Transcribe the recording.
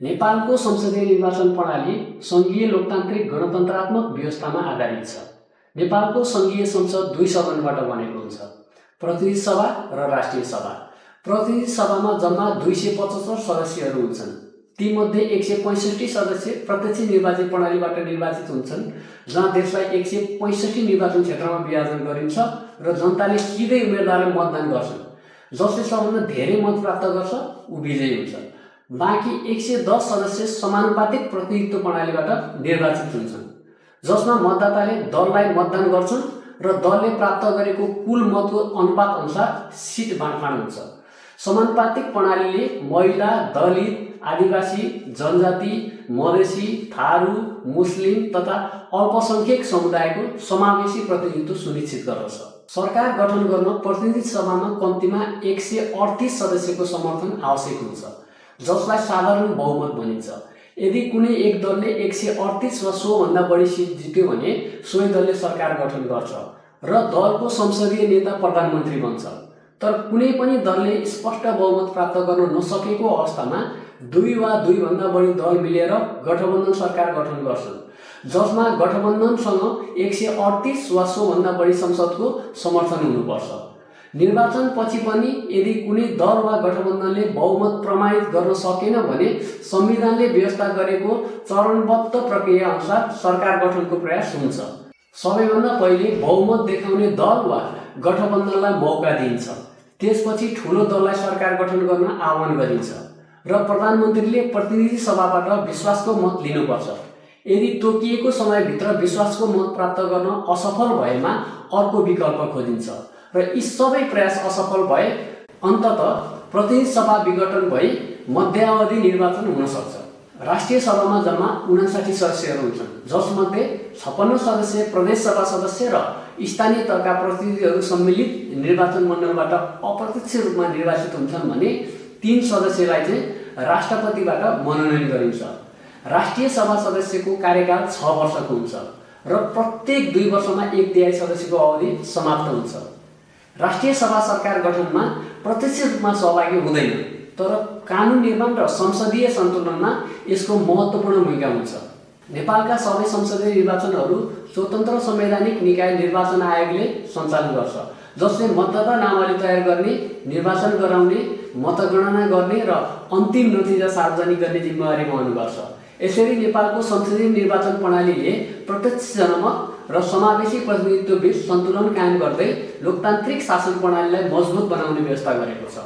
नेपालको संसदीय निर्वाचन प्रणाली सङ्घीय लोकतान्त्रिक गणतन्त्रात्मक व्यवस्थामा आधारित छ। नेपालको सङ्घीय संसद दुई सदनबाट बनेको हुन्छ, प्रतिनिधि सभा र राष्ट्रिय सभा। प्रतिनिधि सभामा जम्मा 275 सदस्यहरू हुन्छन्। तीमध्ये 165 सदस्य प्रत्यक्ष निर्वाचित प्रणालीबाट निर्वाचित हुन्छन्, जहाँ देशलाई 165 निर्वाचन क्षेत्रमा विभाजन गरिन्छ र जनताले सिधै उम्मेदवारलाई मतदान गर्छन्। जसले सबभन्दा धेरै मत प्राप्त गर्छ ऊ विजयी हुन्छ। बाँकी 110 सदस्य समानुपातिक प्रतिनिधित्व प्रणालीबाट निर्वाचित हुन्छन्, जसमा मतदाताले दललाई मतदान गर्छन् र दलले प्राप्त गरेको कुल मतको अनुपात अनुसार सिट बाँडफाँड हुन्छ। समानुपातिक प्रणालीले महिला, दलित, आदिवासी, जनजाति, मधेसी, थारू, मुस्लिम तथा अल्पसङ्ख्यक समुदायको समावेशी प्रतिनिधित्व सुनिश्चित गर्दछ। सरकार गठन गर्न प्रतिनिधि सभामा कम्तीमा 138 सदस्यको समर्थन आवश्यक हुन्छ, जसलाई साधारण बहुमत भनिन्छ। यदि कुनै एक दलले 138 वा सोभन्दा बढी सिट जित्यो भने सोही दलले सरकार गठन गर्छ र दलको संसदीय नेता प्रधानमन्त्री बन्छ। तर कुनै पनि दलले स्पष्ट बहुमत प्राप्त गर्न नसकेको अवस्थामा 2 वा 2 भन्दा बढी दल मिलेर गठबन्धन सरकार गठन गर्छन्, जसमा गठबन्धनसँग 138 वा सोभन्दा बढी संसदको समर्थन हुनुपर्छ। निर्वाचन पछि पनि यदि कुनै दल वा गठबन्धनले बहुमत प्रमाणित गर्न सकेन भने संविधानले व्यवस्था गरेको चरणबद्ध प्रक्रिया अनुसार सरकार गठनको प्रयास हुन्छ। सबैभन्दा पहिले बहुमत देखाउने दल वा गठबन्धनलाई मौका दिइन्छ। त्यसपछि ठुलो दललाई सरकार गठन गर्न आह्वान गरिन्छ र प्रधानमन्त्रीले प्रतिनिधि सभाबाट विश्वासको मत लिनुपर्छ। यदि तोकिएको समयभित्र विश्वासको मत प्राप्त गर्न असफल भएमा अर्को विकल्प खोजिन्छ र यी सबै प्रयास असफल भए अन्ततः प्रतिनिधि सभा विघटन भई मध्यावधि निर्वाचन हुन सक्छ। राष्ट्रिय सभामा जम्मा 59 सदस्यहरू हुन्छन्, जसमध्ये 56 सदस्य प्रदेश सभा सदस्य र स्थानीय तहका प्रतिनिधिहरू सम्मिलित निर्वाचन मण्डलबाट अप्रत्यक्ष रूपमा निर्वाचित हुन्छन् भने 3 सदस्यलाई चाहिँ राष्ट्रपतिबाट मनोनयन गरिन्छ। राष्ट्रिय सभा सदस्यको कार्यकाल 6 वर्षको हुन्छ र प्रत्येक 2 वर्षमा 1/3 सदस्यको अवधि समाप्त हुन्छ। राष्ट्रिय सभा सरकार गठनमा प्रत्यक्ष रूपमा सहभागी हुँदैन, तर कानुन निर्माण र संसदीय सन्तुलनमा यसको महत्त्वपूर्ण भूमिका हुन्छ। नेपालका सबै संसदीय निर्वाचनहरू स्वतन्त्र संवैधानिक निकाय निर्वाचन आयोगले सञ्चालन गर्छ, जसले मतदाता नामावली तयार गर्ने, निर्वाचन गराउने, मतगणना गर्ने र अन्तिम नतिजा सार्वजनिक गर्ने जिम्मेवारी वहन गर्छ। यसरी नेपालको संसदीय निर्वाचन प्रणालीले प्रत्यक्ष जनमत र समावेशी प्रतिनिधित्व बीच सन्तुलन कायम गर्दै लोकतान्त्रिक शासन प्रणालीलाई मजबुत बनाउने व्यवस्था गरेको छ।